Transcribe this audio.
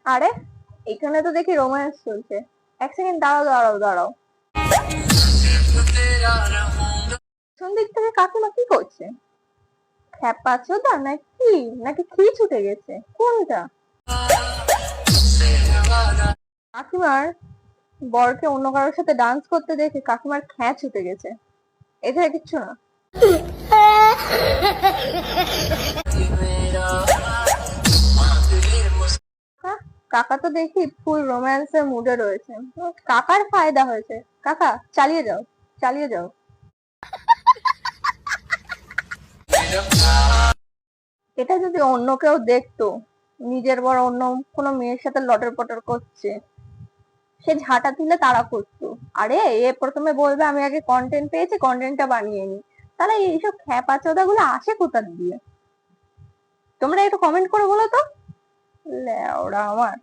আরে এখানে তো দেখি রোম্যান্স চলছে। এক সেকেন্ড, দাঁড়াও দাঁড়াও দাঁড়াও। কোন দিক থেকে কাকিমা কি করছে? খ্যাপা চোদা নাকি, নাকি খি ছুটে গেছে, কোনটা? কাকিমার বরকে অন্য কারোর সাথে ডান্স করতে দেখে কাকিমার খ্যাচ ছুটে গেছে। এটা কিচ্ছু না। কাকা, কাকা তো দেখি ফুল রোম্যান্সের মুডে রয়েছে। কাকার ফায়দা হয়েছে। কাকা চালিয়ে যাও, চালিয়ে যাও। এটা যদি অন্য কেউ দেখতো, নিজের বর অন্য কোনো মেয়ের সাথে লটর পটর করছে, সে ঝাঁটা তুলে তাড়া করতো। আরে এ প্রথমে বলবে আমি আগে কন্টেন্ট পেয়েছি, কন্টেন্টটা বানিয়ে নি। তাহলে এইসব খ্যাপা চোদা গুলো আসে কোথা দিয়ে? তোমরা একটু কমেন্ট করে বলো তো। লেওড়া আমার।